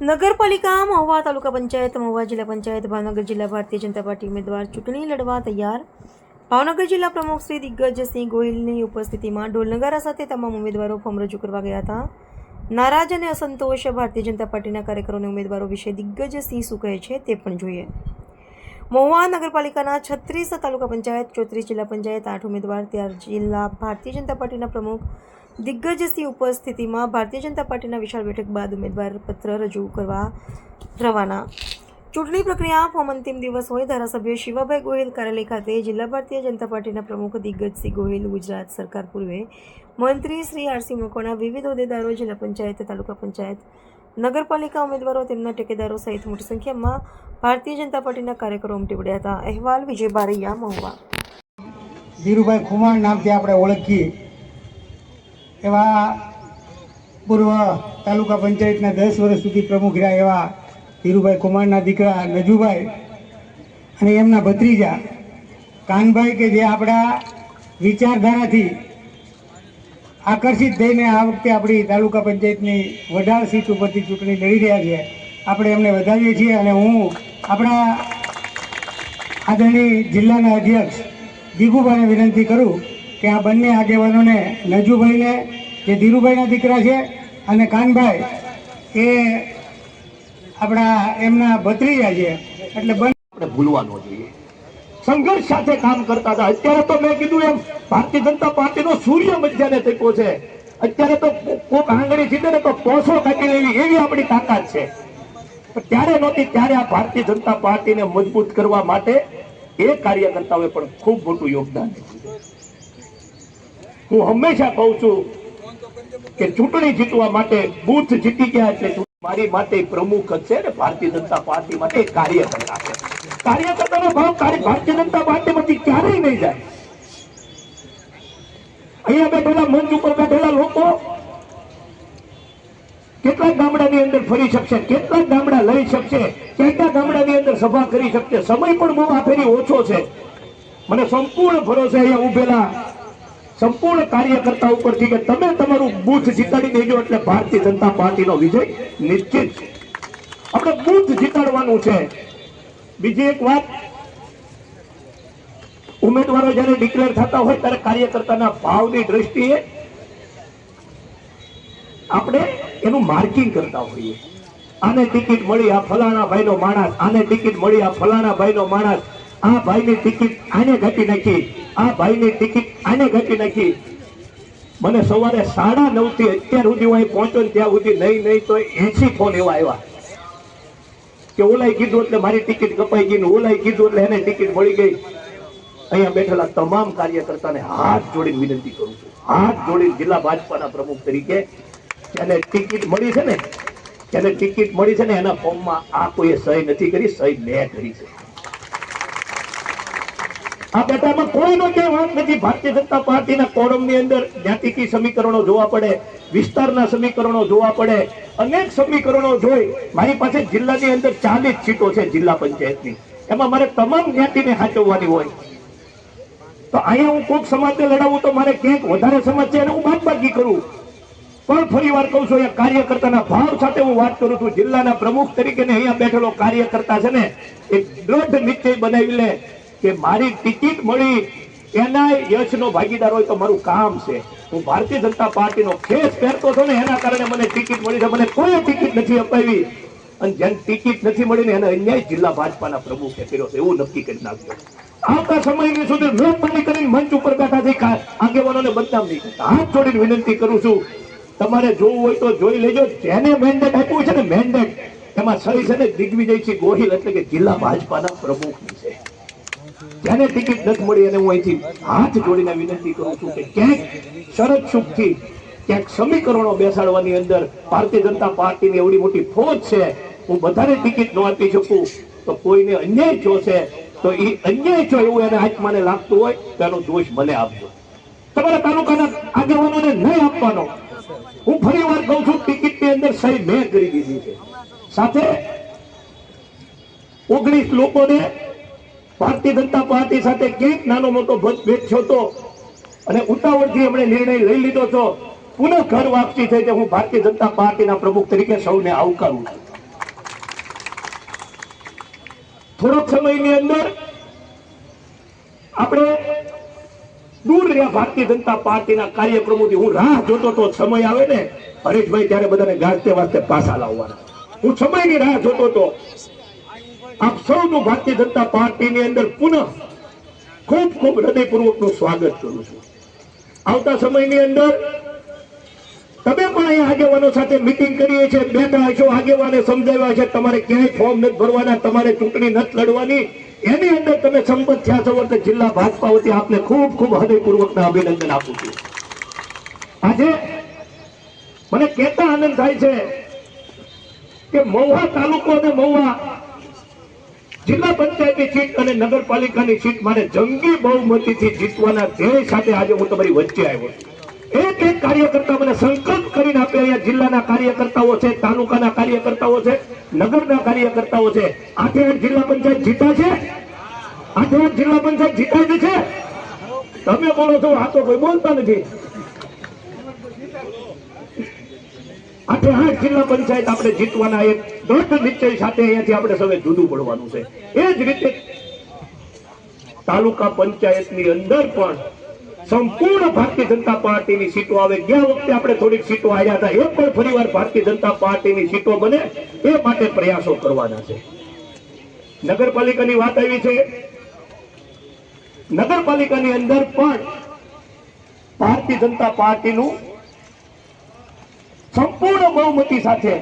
નગરપાલિકા મહુવા તાલુકા પંચાયત મહુવા જિલ્લા પંચાયત ભાવનગર જિલ્લા ભારતીય જનતા પાર્ટી ઉમેદવાર ચૂંટણી લડવા તૈયાર. ભાવનગર જિલ્લા પ્રમુખ શ્રી દિગ્ગજસિંહ ગોહિલની ઉપસ્થિતિમાં ઢોલ નગારા સાથે તમામ ઉમેદવારો ફોર્મ રજૂ કરવા ગયા હતા. નારાજ અને અસંતોષ ભારતીય જનતા પાર્ટીના કાર્યકરોને ઉમેદવારો વિશે દિગ્ગજસિંહ શું કહે છે તે પણ જોઈએ. મહુવા નગરપાલિકાના 36 તાલુકા પંચાયત, 34 જિલ્લા પંચાયત, 8 ઉમેદવાર, 13 જિલ્લા ભારતીય જનતા પાર્ટીના પ્રમુખ દિગ્ગજસિંહ ઉપસ્થિતિમાં ભારતીય જનતા પાર્ટીના વિશાળ બેઠક બાદ ઉમેદવાર પત્ર રજૂ કરવા રવાના. ચૂંટણી પ્રક્રિયા ફોર્મ અંતિમ દિવસ હોય ધારાસભ્ય શિવાભાઈ ગોહિલ કાર્યાલય ખાતે જિલ્લા ભારતીય જનતા પાર્ટીના પ્રમુખ દિગ્ગજસિંહ ગોહિલ, ગુજરાત સરકાર પૂર્વે મંત્રી શ્રી આરસી મકવાણા, વિવિધ હોદ્દેદારો, જિલ્લા પંચાયત, તાલુકા પંચાયત, નગરપાલિકા ઉમેદવારો, તેમના ટેકેદારો સહિત મોટી સંખ્યામાં ભારતીય જનતા પાર્ટીના કાર્યકરો ઉમટી પડ્યા હતા. અહેવાલ વિજય બારૈયા, મહુવા. ધીરુભાઈ ખુમાણ નામથી આપણે ઓળખીએ એવા પૂર્વ તાલુકા પંચાયતના 10 વર્ષ સુધી પ્રમુખ રહ્યા એવા ધીરુભાઈ ખુમાણના દીકરા નજુભાઈ અને એમના ભત્રીજા કાનભાઈ, કે જે આપણા વિચારધારાથી આકર્ષિત થઈને આ વખતે આપણી તાલુકા પંચાયતની વઢાળ સીટ ઉપરથી ચૂંટણી લડી રહ્યા છે. આપણે એમને વધાવીએ છીએ અને હું આપણા આદરણીય જિલ્લાના અધ્યક્ષ દીગુભાઈને વિનંતી કરું કે આ બંને આગેવાનોને, નજુભાઈને જે ધીરુભાઈના દીકરા છે અને કાનભાઈ એ આપણા એમના ભત્રીજા છે, એટલે બંને આપણે ભૂલવાનો જોઈએ. સંઘર્ષ સાથે કામ કરતા હતા. અત્યારે તો મેં કીધું એમ ભારતીય જનતા પાર્ટીનો સૂર્ય મધ્યને તક્યો છે. અત્યારે તો કોક આંગળી સીધે ને તો પોસો કાઢી લેવી એવી આપણી તાકાત છે. પણ ત્યારે નહોતી. ત્યારે આ ભારતીય જનતા પાર્ટીને મજબૂત કરવા માટે એ કાર્યકર્તાઓએ પણ ખૂબ મોટું યોગદાન આપ્યું. હું હંમેશા કહું છું કે ચૂંટણી જીતવા માટે બૂથ જીતી ગયા એટલે મારી માટે પ્રમુખ જ છે ને ભારતીય જનતા પાર્ટી માટે કાર્યકર્તા છે. કાર્યકર્તાનો ભાવ ભારતીય જનતા પાર્ટીમાંથી ક્યારેય નહીં જાય. અહીંયા બેઠેલા મંચ ઉપર બેઠેલા લોકો કેટલાક ગામડાની અંદર ફરી શકશે, કેટલાક ગામડા લઈ શકશે, કેટલાક ગામડાની અંદર સભા કરી શકશે. સમય પણ બહુ આ ફેરી ઓછો છે. મને સંપૂર્ણ ભરોસો અહીંયા ઉભેલા સંપૂર્ણ કાર્યકર્તા ઉપરથી કે તમે તમારું બૂથ જીતાડી દેજો એટલે ભારતીય જનતા પાર્ટીનો વિજય નિશ્ચિત છે. આપણે બૂથ જીતાડવાનું છે. બીજી એક વાત, ઉમેદવારો જયારે ડિક્લેર થતા હોય ત્યારે કાર્યકર્તાના ભાવની દ્રષ્ટિએ આપણે એનું માર્કિંગ કરતા હોઈએ. આને ટિકિટ મળી આ ફલાણા ભાઈનો માણસ, આને ટિકિટ મળી આ ફલાણા ભાઈનો માણસ, આ ભાઈની ટિકિટ આને ઘટી નાખી, આ ભાઈની ટિકિટ આને ઘટી નાખી. મને સવારે 9:30 થી અત્યાર સુધી હું અહીં પહોંચ્યો ને ત્યાં સુધી નહીં તો 80 ફોન એવા આવ્યા કે ઓલાએ કીધું એટલે મારી ટિકિટ કપાઈ ગઈ, ઓલાએ કીધું એટલે એને ટિકિટ મળી ગઈ. અહીંયા બેઠેલા તમામ કાર્યકર્તાને હાથ જોડીને વિનંતી કરું છું, હાથ જોડીને જિલ્લા ભાજપાના પ્રમુખ તરીકે, એને ટિકિટ મળી છે ને, એને ટિકિટ મળી છે ને એના ફોર્મમાં આ કોઈએ સહી નથી કરી, સહી મેં કરી છે. આ બેટામાં કોઈનો ક્યાંય વાંક નથી. ભારતીય જનતા પાર્ટીના કોરમની અંદર જ્ઞાતિકી સમીકરણો જોવા પડે, વિસ્તારના સમીકરણો જોવા પડે, અનેક સમીકરણો જોઈ. મારી પાસે જિલ્લાની અંદર 40 સીટો છે જિલ્લા પંચાયતની, એમાં મારે તમામ જ્ઞાતિને સાચવવાની હોય. તો અહીંયા હું કોઈક સમાજને લડાવું તો મારે ક્યાંક વધારે સમાજ છે એને હું બાદબાકી કરું. પણ ફરી વાર કહું છું, અહીંયા કાર્યકર્તાના ભાવ સાથે હું વાત કરું છું. જિલ્લાના પ્રમુખ તરીકે અહીંયા બેઠેલો કાર્યકર્તા છે ને એક દ્રઢ નિશ્ચય બનાવી લે કે મારી ટિકિટ મળી એના યશનો ભાગીદાર હોય તો મારું કામ છે. હું ભારતીય જનતા પાર્ટીનો ખેસ પહેરતો હતો ને એના કારણે મને ટિકિટ મળી છે. મને કોઈ ટિકિટ નથી અપાવી અને જેને ટિકિટ નથી મળી ને એને અન્યાય જિલ્લા ભાજપાના પ્રમુખે કર્યો છે એવું નક્કી કરી નાખ્યો. આવતા સમયની સુધી મહેરબાની કરીને મંચ ઉપર બેઠા થઈ આગેવાનોને બદનામ નહીં કરતા. હાથ જોડીને વિનંતી કરું છું, તમારે જોવું હોય તો જોઈ લેજો. જેને મેન્ડેટ આપ્યું છે ને મેન્ડેટ, એમાં સહી છે ને દિગ્વિજયસિંહ ગોહિલ એટલે કે જિલ્લા ભાજપાના પ્રમુખની છે. જેને ટિકિટ નથી મળી અને હું અહીંથી હાથ જોડીને વિનંતી કરું છું કે ક્યાંક શરત સુખથી ક્યાંક સમીકરણો બેસાડવાની અંદર ભારતીય જનતા પાર્ટીની એવડી મોટી ફોજ છે. હું બધાને ટિકિટ ન આપી શકું તો કોઈને અન્યાય થયો છે તો એ અન્યાય થયો એવું એને આત્માને લાગતું હોય તો એનો દોષ મને આપજો. તમારા તાલુકાના આગેવાનોને નહીં આપવાનો. હું ફરી વાર કહું છું, ટિકિટની અંદર સહી મેં કરી દીધી છે. સાથે 19 લોકોને ભારતીય જનતા પાર્ટી સાથે ક્યાંક નાનો મોટો ભેદ થયો હતો અને ઉતાવળથી એમણે નિર્ણય લઈ લીધો હતો. પુનઃ ઘર વાપસી થઈ છે. હું ભારતીય જનતા પાર્ટીના પ્રમુખ તરીકે સૌને આવકારું છું. થોડોક સમયની અંદર આપણે દૂર રહ્યા ભારતીય જનતા પાર્ટીના કાર્યક્રમોથી. હું રાહ જોતો તો સમય આવે ને હરીશભાઈ ત્યારે બધાને ગાજતે વાજતે પાછા લાવવાના. હું સમયની રાહ જોતો તો. આપ સૌનું ભારતીય જનતા પાર્ટીની અંદર પુનઃ ખૂબ ખૂબ હૃદયપૂર્વકનું સ્વાગત કરું છું. આવતા સમયની અંદર તમે પણ અહીંયા આગેવાનો સાથે મિટિંગ કરીએ છીએ, બેઠા છો, આગેવાને સમજાવ્યા છે તમારે ક્યાંય ફોર્મ નથી ભરવાના, તમારે ચૂંટણી નથી લડવાની, એની અંદર તમે સંમત થયા છો. એટલે જિલ્લા ભાજપા વતી આપને ખૂબ ખૂબ હૃદયપૂર્વકના અભિનંદન આપું છું. આજે મને કહેતા આનંદ થાય છે કે મહુવા તાલુકો અને મહુવા જિલ્લા પંચાયતની સીટ અને નગરપાલિકાની સીટ મારે જંગી બહુમતીથી જીતવાના ધ્યેય સાથે આજે હું તમારી વચ્ચે આવ્યો છું. એક એક કાર્યકર્તા મને સંકલ્પ કરીને આપે. અહીંયા જિલ્લાના કાર્યકર્તાઓ છે, તાલુકાના કાર્યકર્તાઓ છે, નગરના કાર્યકર્તાઓ છે. 8 જિલ્લા પંચાયત જીતા છે, 8 જિલ્લા પંચાયત જીતા છે. તમે બોલો છો, આ તો કોઈ બોલતા નથી. 8 જિલ્લા પંચાયત આપણે જીતવાના એક દૃઢ નિશ્ચય સાથે અહીંયાથી આપણે સૌએ જુદું પડવાનું છે. એ જ રીતે તાલુકા પંચાયતની અંદર પણ સંપૂર્ણ ભારતીય જનતા પાર્ટીની સીટો આવે. ગયા વખતે આપણે થોડીક સીટો આવ્યા હતા, એ પણ ફરીવાર ભારતીય જનતા પાર્ટીની સીટો બને એ માટે પ્રયાસો કરવાના છે. નગરપાલિકાની વાત આવી છે. નગરપાલિકાની અંદર પણ ભારતીય જનતા પાર્ટીનું સંપૂર્ણ બહુમતી સાથે